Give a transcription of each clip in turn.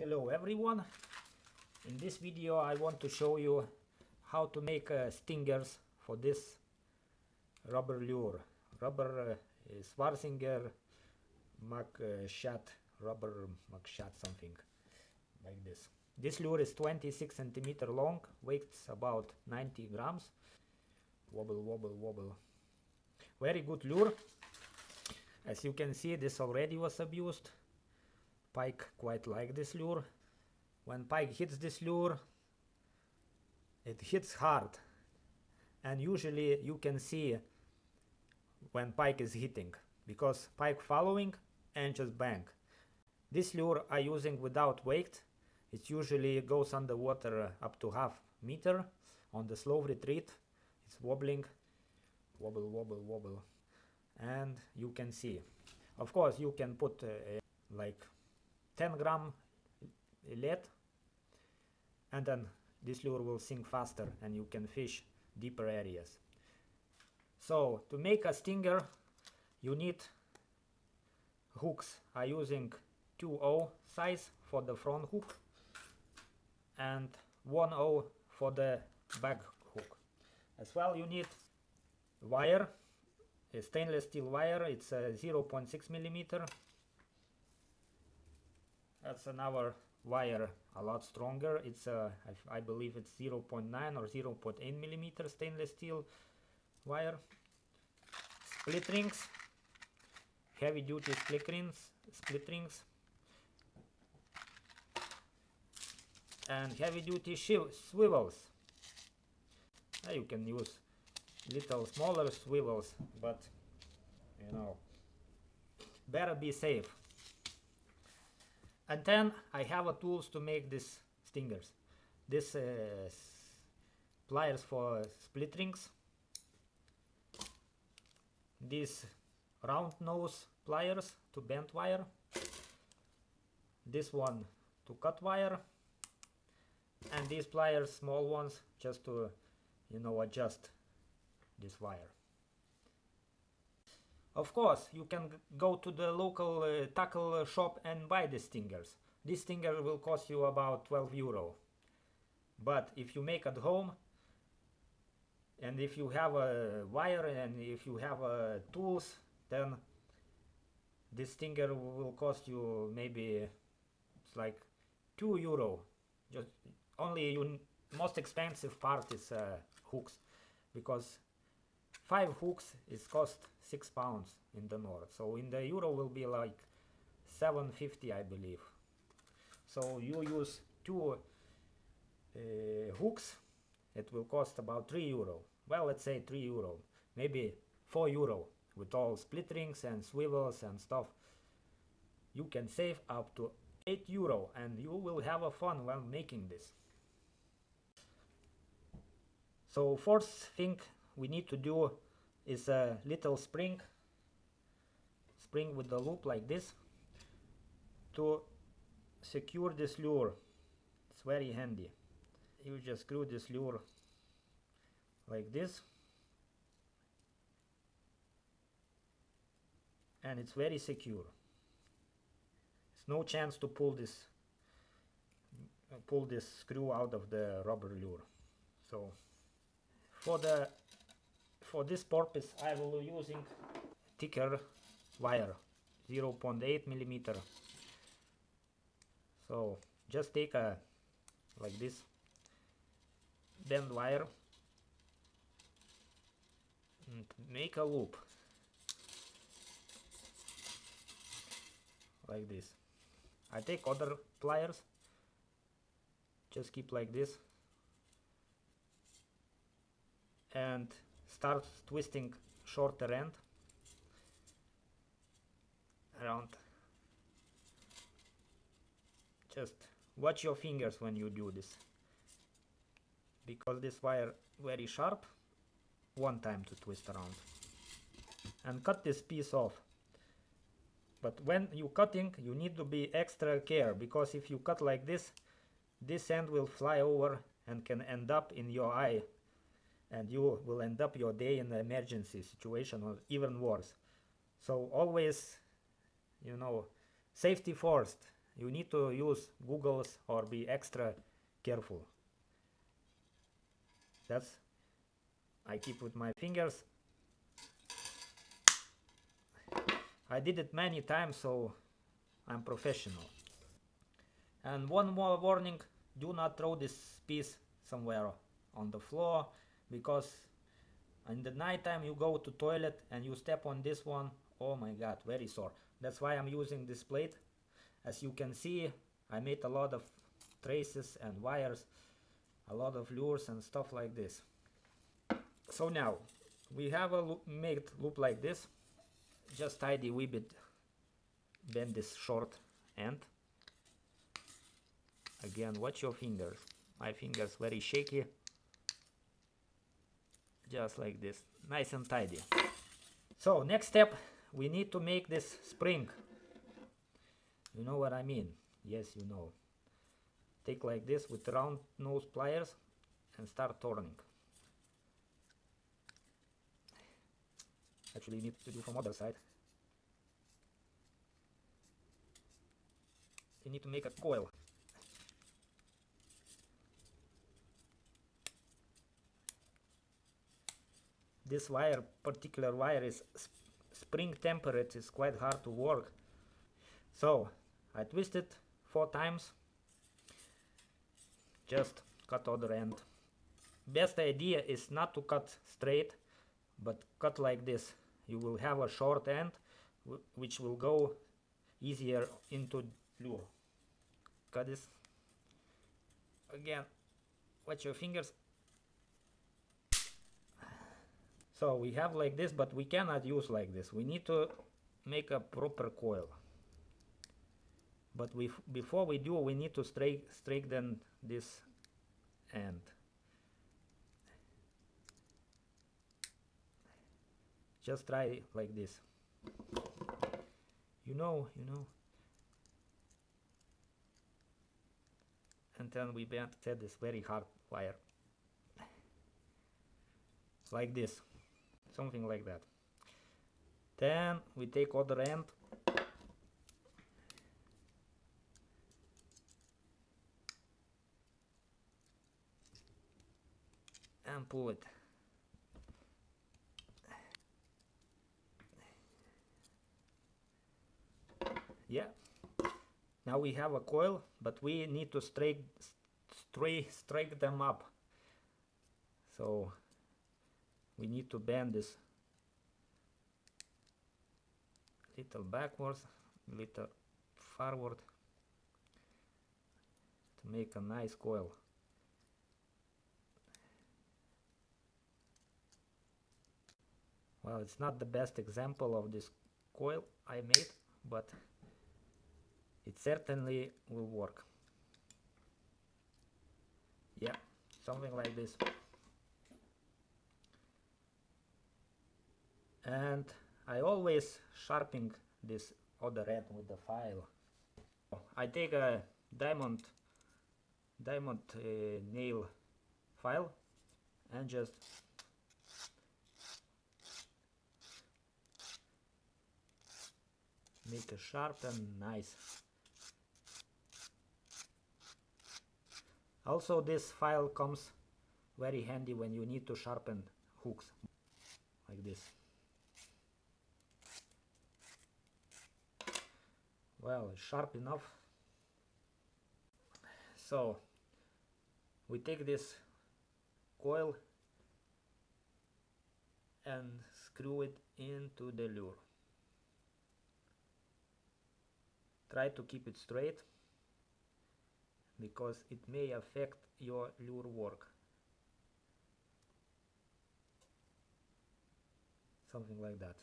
Hello everyone, in this video I want to show you how to make stingers for this rubber lure. Rubber Schwarzinger rubber something like this. This lure is 26 centimeter long, weighs about 90 grams. Wobble, wobble, wobble. Very good lure. As you can see, this already was abused. Pike quite like this lure. When pike hits this lure, it hits hard, and usually you can see when pike is hitting, because pike following and just bang. This lure I using without weight. It usually goes underwater up to half meter. On the slow retreat it's wobbling, wobble, wobble, wobble, and you can see. Of course you can put like 10 gram lead, and then this lure will sink faster and you can fish deeper areas. So to make a stinger you need hooks. I'm using 2/0 size for the front hook and 1/0 for the back hook. As well you need wire, a stainless steel wire. It's a 0.6 millimeter. That's another wire, a lot stronger. It's I believe it's 0.9 or 0.8 millimeter stainless steel wire. Split rings, heavy duty split rings, and heavy duty swivels. You can use little smaller swivels, but you know, better be safe. And then I have a tools to make these stingers. This pliers for split rings, these round nose pliers to bend wire, this one to cut wire, and these pliers, small ones, just to, you know, adjust this wire. Of course, you can go to the local tackle shop and buy the stingers. This stinger will cost you about 12 euro. But if you make at home, and if you have a wire and if you have tools, then this stinger will cost you maybe it's like 2 euro. Just only most expensive part is hooks, because 5 hooks is cost 6 pounds in the north, so in the euro will be like 7.50 I believe. So you use 2 hooks, it will cost about 3 euro. Well, let's say 3 euro, maybe 4 euro with all split rings and swivels and stuff. You can save up to 8 euro and you will have a fun while making this. So first thing we need to do is a little spring with the loop like this to secure this lure. It's very handy. You just screw this lure like this, and it's very secure. There's no chance to pull this screw out of the rubber lure. So for this purpose I will be using thicker wire, 0.8 millimeter. So just take a like this bend wire and make a loop like this. I take other pliers, just keep like this and start twisting shorter end around. Just watch your fingers when you do this, because this wire very sharp. One time to twist around and cut this piece off. But when you cutting you need to be extra care, because if you cut like this end will fly over and can end up in your eye, and you will end up your day in an emergency situation or even worse. So always, you know, safety first, you need to use goggles or be extra careful. That's I keep with my fingers. I did it many times, so I'm professional. And one more warning, do not throw this piece somewhere on the floor, because in the night time you go to toilet and you step on this one, oh my god, very sore. That's why I'm using this plate. As you can see, I made a lot of traces and wires, a lot of lures and stuff like this. So now we have a made loop like this. Just tidy wee bit, bend this short end. Again, watch your fingers. My fingers very shaky. Just like this, nice and tidy. So next step, we need to make this spring. You know what I mean? Yes, you know. Take like this with round nose pliers and start turning. Actually, you need to do from other side. You need to make a coil. This wire, particular wire, is spring tempered. It's quite hard to work. So I twist it 4 times. Just cut other end. Best idea is not to cut straight, but cut like this. You will have a short end which will go easier into lure. Cut this. Again, watch your fingers. So we have like this, but we cannot use like this. We need to make a proper coil. But before we do, we need to straighten this end. Just try like this. You know. And then we set this very hard wire. Like this. Something like that. Then we take other end. And pull it. Yeah. Now we have a coil, but we need to straighten them up. So we need to bend this little backwards, little forward to make a nice coil. Well, it's not the best example of this coil I made, but it certainly will work. Yeah, something like this. And I always sharpen this other end with the file. I take a diamond nail file and just make it sharp and nice. Also, this file comes very handy when you need to sharpen hooks like this. Well, it's sharp enough. So we take this coil and screw it into the lure. Try to keep it straight, because it may affect your lure work. Something like that.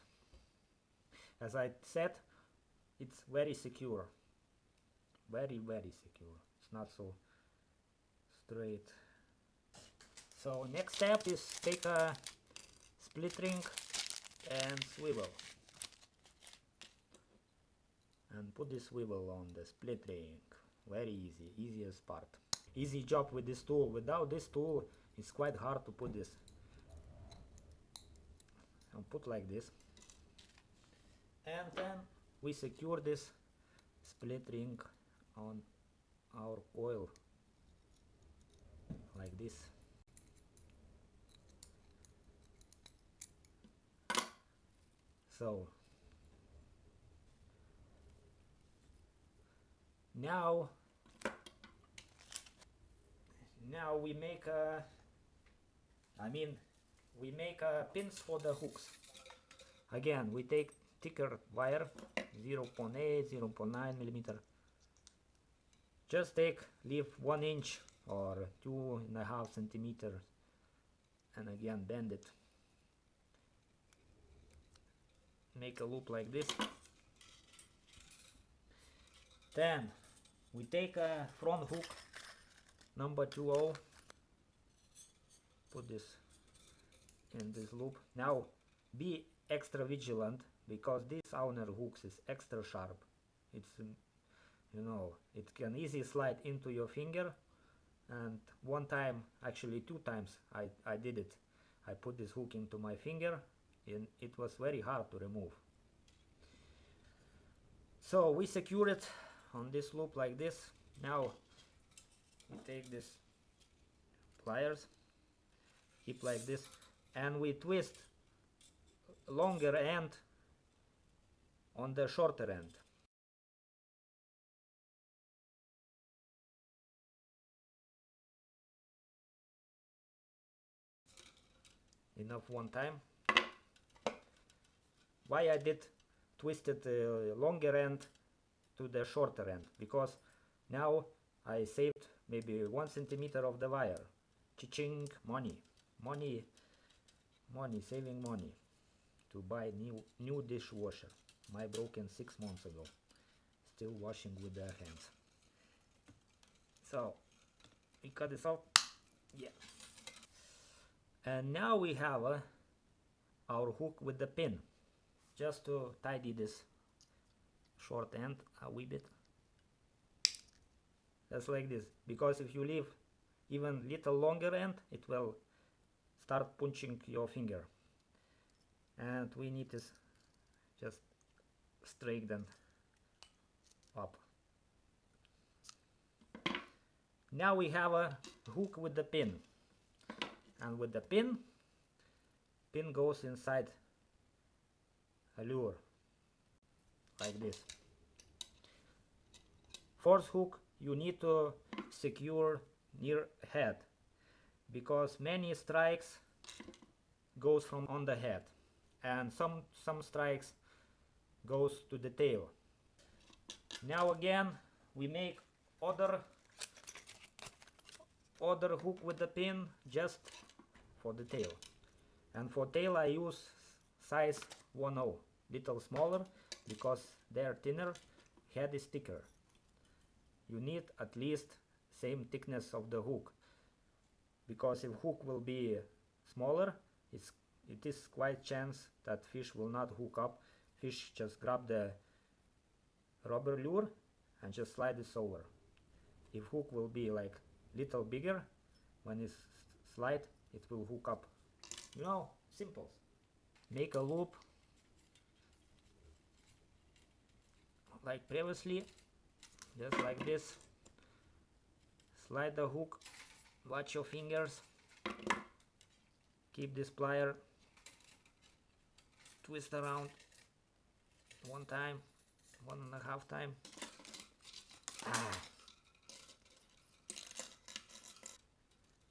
As I said, it's very secure. Very, very secure. It's not so straight. So next step is take a split ring and swivel. And put this swivel on the split ring. Very easy, easiest part. Easy job with this tool. Without this tool, it's quite hard to put this. And put like this. And then we secure this split ring on our coil like this. So now we make we make pins for the hooks. Again, we take thicker wire, 0.8, 0.9 millimeter. Just leave 1 inch or 2.5 centimeters, and again bend it. Make a loop like this. Then we take a front hook number 20, put this in this loop. Now be extra vigilant, because this owner hooks is extra sharp. It's it can easily slide into your finger, and one time, actually 2 times, I did it. I put this hook into my finger and it was very hard to remove. So we secure it on this loop like this. Now we take this pliers, keep like this, and we twist longer end on the shorter end. Enough one time. Why I did twisted the longer end to the shorter end? Because now I saved maybe 1 centimeter of the wire. Cha-ching, money, saving money to buy new dishwasher. My broken 6 months ago. Still washing with their hands. So we cut this off. Yeah. And now we have our hook with the pin. Just to tidy this short end a wee bit. Just like this. Because if you leave even little longer end, it will start punching your finger. And we need this just straighten up. Now we have a hook with the pin. And with the pin goes inside a lure like this. Fourth hook you need to secure near head, because many strikes goes from on the head, and some strikes goes to the tail. Now again we make other hook with the pin just for the tail. And for tail I use size 1/0, little smaller, because they're thinner, head is thicker. You need at least same thickness of the hook, because if hook will be smaller, it is quite chance that fish will not hook up. Fish just grab the rubber lure and just slide this over. If hook will be like little bigger, when it's slide, it will hook up. Simple. Make a loop like previously, just like this. Slide the hook, watch your fingers, keep this plier, twist around 1 time, 1.5 time.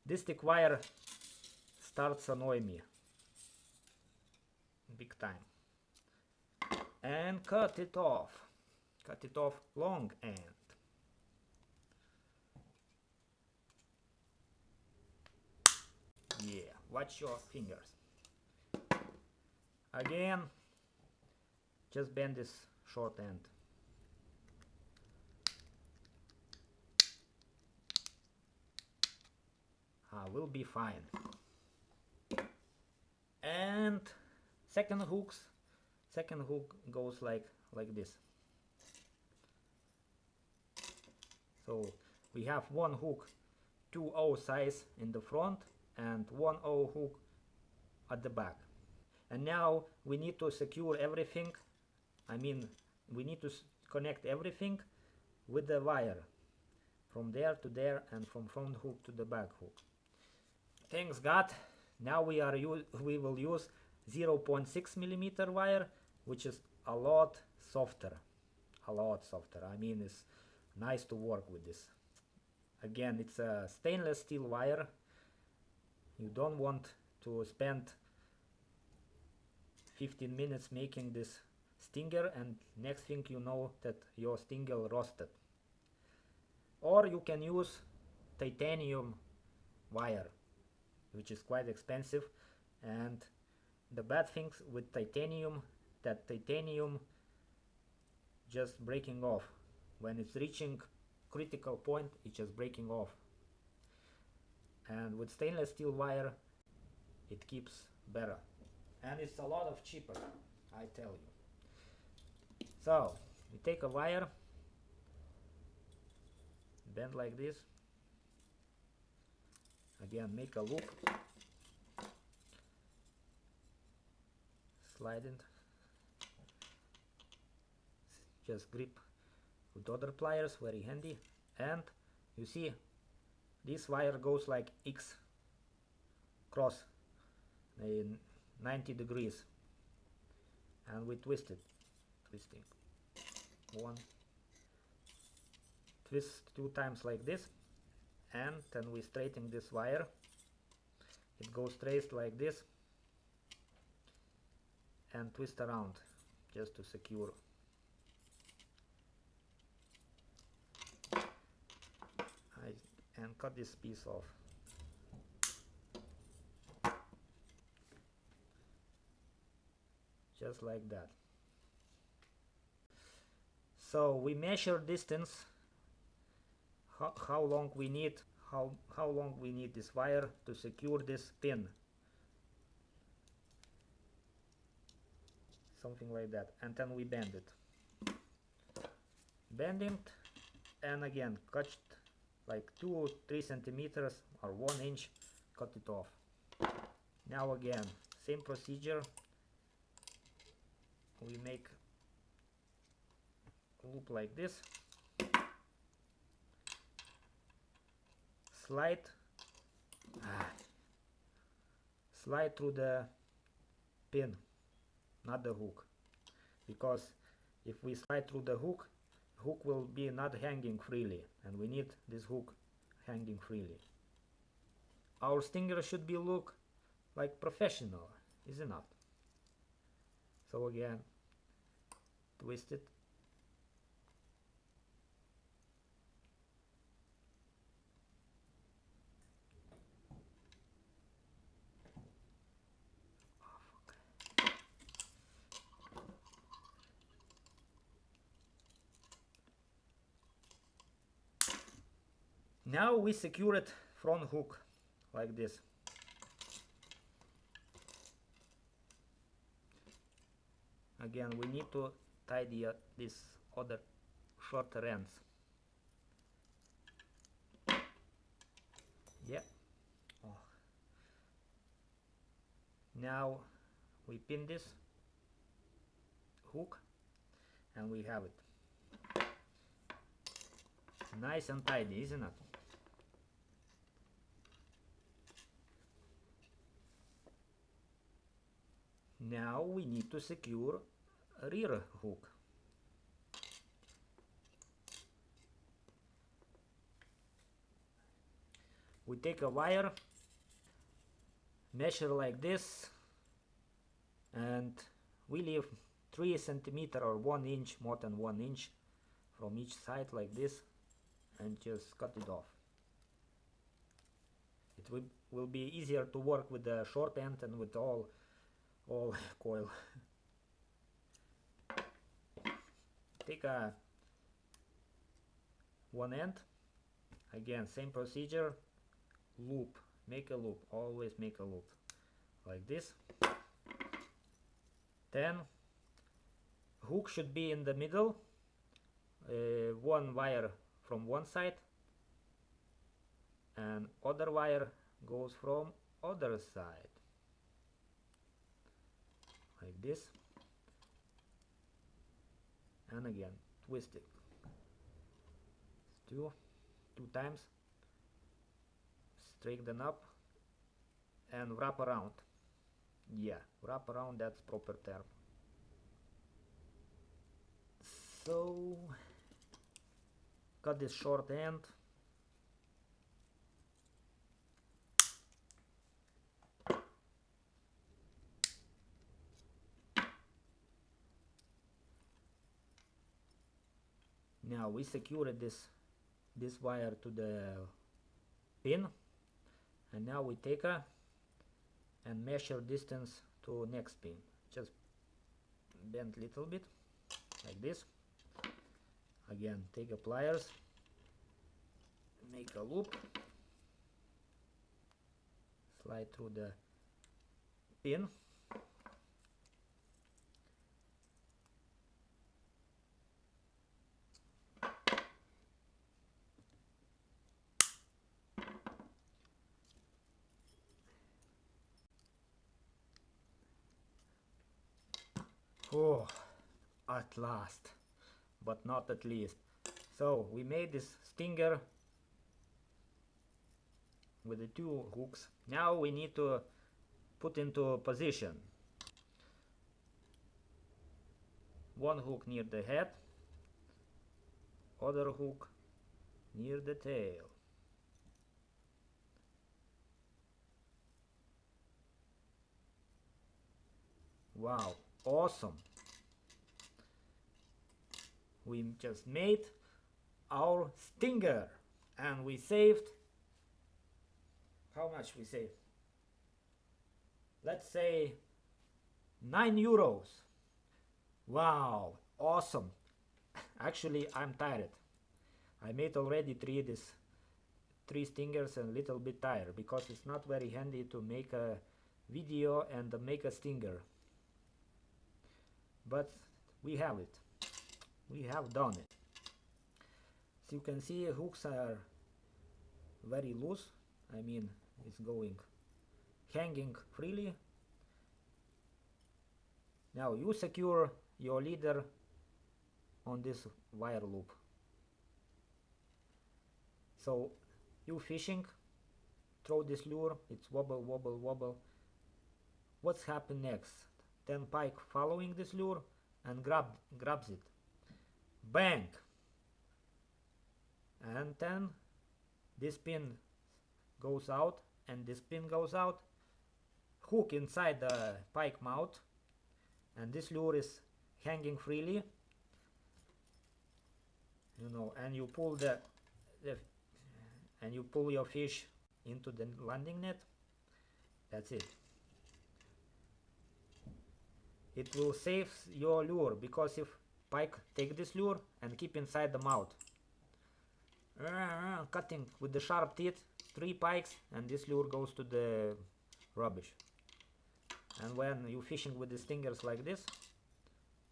This stick wire starts annoy me big time. And cut it off long end. Yeah, watch your fingers. Again, just bend this short end. Will be fine. And second hook goes like this. So we have one hook 2/0 size in the front and 1/0 hook at the back. And now we need to secure everything. We need to connect everything with the wire from there to there and from front hook to the back hook. Thanks God, now we will use 0.6 millimeter wire, which is a lot softer. I mean, it's nice to work with this. Again, it's a stainless steel wire. You don't want to spend 15 minutes making this stinger and next thing you know that your stinger rusted. Or you can use titanium wire, which is quite expensive, and the bad things with titanium, that titanium just breaking off. When it's reaching critical point, it's just breaking off. And with stainless steel wire, it keeps better. And it's a lot of cheaper, I tell you. So, we take a wire, bend like this, again make a loop, slide it, just grip with other pliers, very handy, and you see this wire goes like X cross in 90 degrees, and we twist it, twisting one, twist 2 times like this, and then we straighten this wire. It goes straight like this and twist around just to secure. And cut this piece off. Just like that. So we measure distance, how long we need, how long we need this wire to secure this pin. Something like that. And then we bend it. Bend it, and again cut like 2 or 3 centimeters or 1 inch, cut it off. Now again, same procedure. We make a loop like this, slide through the pin, not the hook, because if we slide through the hook will be not hanging freely, and we need this hook hanging freely. Our stinger should be look like professional, is it not? So again, twist it, now we secure it front hook like this. Again, we need to tidy these other shorter ends. Yeah. Oh. Now we pin this hook and we have it. Nice and tidy, isn't it? Now we need to secure a rear hook. We take a wire, measure like this, and we leave 3 centimeter or 1 inch, more than 1 inch from each side like this, and just cut it off. It will be easier to work with the short end and with all coil. Take a one end, again same procedure, loop, make a loop, always make a loop like this. Then hook should be in the middle, one wire from one side and other wire goes from other side like this, and again twist it. two times, straighten up and wrap around. Yeah, wrap around, that's proper term. So cut this short end. Now we secured this wire to the pin, and now we take her and measure distance to next pin. Just bend little bit like this. Again, take a pliers, make a loop, slide through the pin, oh, at last, but not at least. So we made this stinger with the two hooks. Now we need to put into position one hook near the head, other hook near the tail. Wow, awesome. We just made our stinger, and we saved, how much we saved? Let's say 9 euros. Wow, awesome. Actually, I'm tired. I made already three stingers and a little bit tired because it's not very handy to make a video and make a stinger. But we have it. We have done it. As you can see, hooks are very loose. I mean, it's going hanging freely. Now you secure your leader on this wire loop. So you fishing, throw this lure, it's wobble, wobble, wobble. What's happened next? Then pike following this lure and grabs it. Bang! And then this pin goes out and this pin goes out. Hook inside the pike mouth, and this lure is hanging freely. You know, and you pull and you pull your fish into the landing net. That's it. It will save your lure, because if pike take this lure and keep inside the mouth, cutting with the sharp teeth, 3 pikes, and this lure goes to the rubbish. And when you fishing with the stingers like this,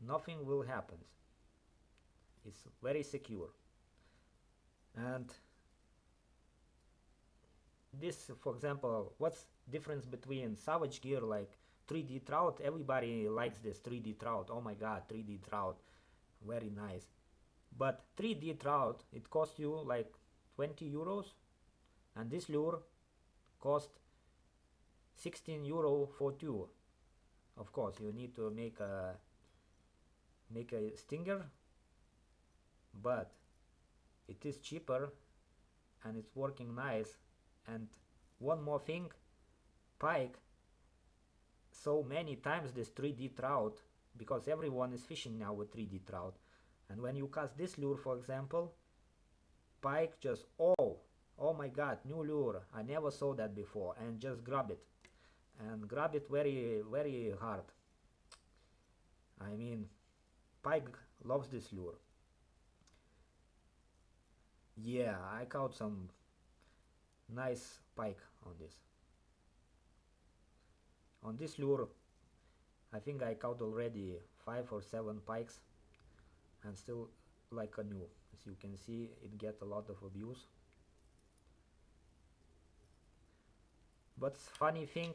nothing will happen. It's very secure. And this, for example, what's difference between savage gear like 3D trout? Everybody likes this 3D trout. Oh my god, 3D trout, very nice. But 3D trout, it costs you like 20 euros, and this lure cost 16 euro for 2. Of course, you need to make a stinger, but it is cheaper and it's working nice. And one more thing, pike so many times this 3D trout, because everyone is fishing now with 3D trout. And when you cast this lure, for example, pike just, oh my god, new lure, I never saw that before, and just grab it. And grab it very, very hard. I mean, pike loves this lure. Yeah, I caught some nice pike on this. On this lure, I think I caught already 5 or 7 pikes, and still like a new. As you can see, it get a lot of abuse. But funny thing,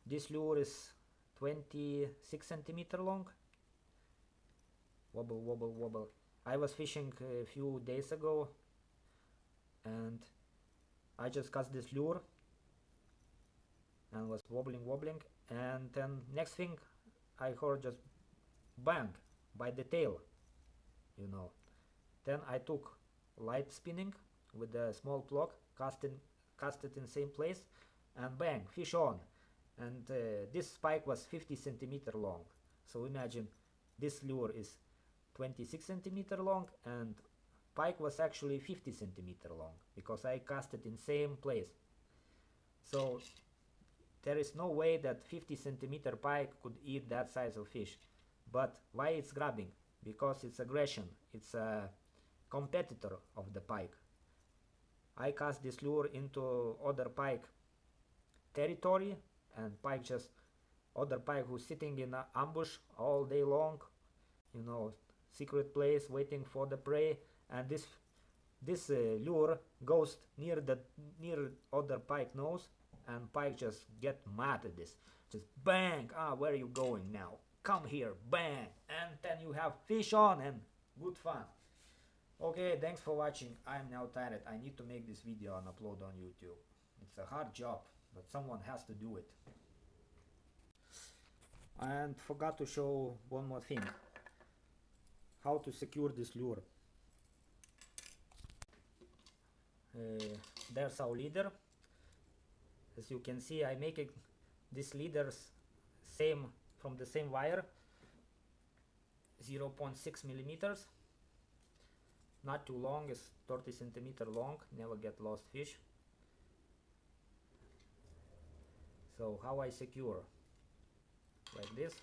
this lure is 26 centimeter long. Wobble, wobble, wobble. I was fishing a few days ago and I just cast this lure and was wobbling, and then next thing I heard just bang by the tail, you know. Then I took light spinning with a small block, cast it in same place, and bang, fish on. And this spike was 50 centimeter long. So imagine this lure is 26 centimeter long and pike was actually 50 centimeter long because I cast it in same place. So there is no way that 50 centimeter pike could eat that size of fish. But why it's grabbing? Because it's aggression. It's a competitor of the pike. I cast this lure into other pike territory, and pike just other pike who's sitting in an ambush all day long, you know, secret place waiting for the prey, and this lure goes near other pike nose, and pike just get mad at this, just bang, where are you going now, come here, bang, and then you have fish on and good fun. Okay, thanks for watching. I'm now tired. I need to make this video and upload on YouTube. It's a hard job, but someone has to do it. And forgot to show one more thing. How to secure this lure. There's our leader. As you can see, I make these leaders from the same wire, 0.6 millimeters. Not too long, it's 30 centimeter long, never get lost fish. So how I secure? Like this.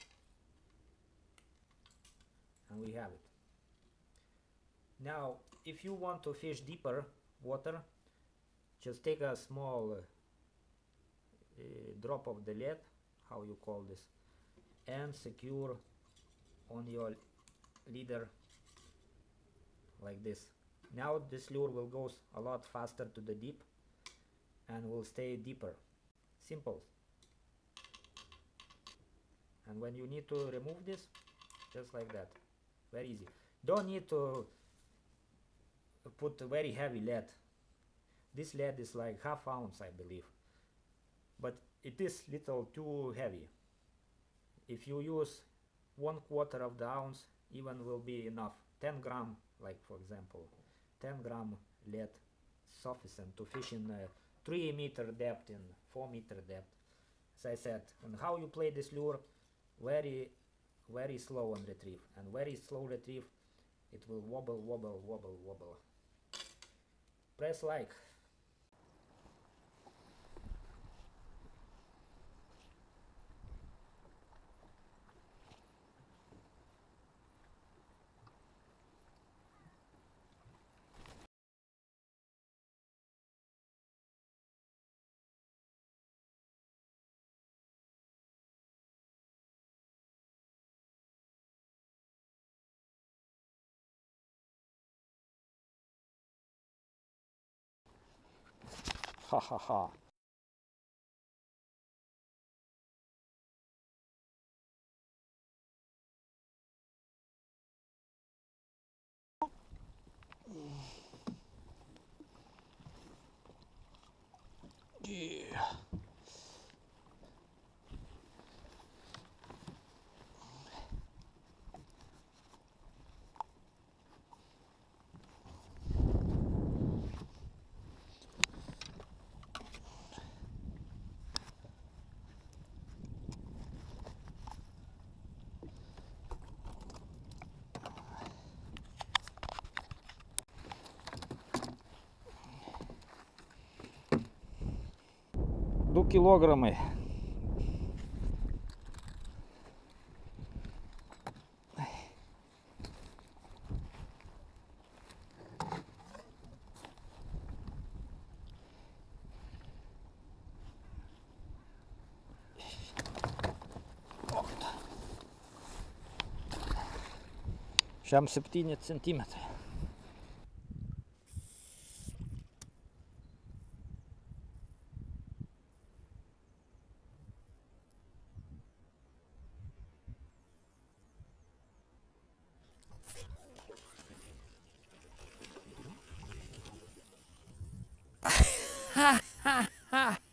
And we have it. Now, if you want to fish deeper water, just take a small drop of the lead, how you call this, and secure on your leader like this. Now this lure will go a lot faster to the deep and will stay deeper. Simple. And when you need to remove this, just like that, very easy. Don't need to put very heavy lead. This lead is like ½ ounce, I believe, but it is little too heavy. If you use 1/4 of the ounce, even will be enough. 10 gram, like for example, 10 gram lead sufficient to fish in 3 meter depth, in 4 meter depth. As I said, and how you play this lure, very slow on retrieve, and very slow retrieve, it will wobble. Press like. Ha ha ha. Yeah. До кілограми. Шам 17 сантиметрів. Ha ha ha!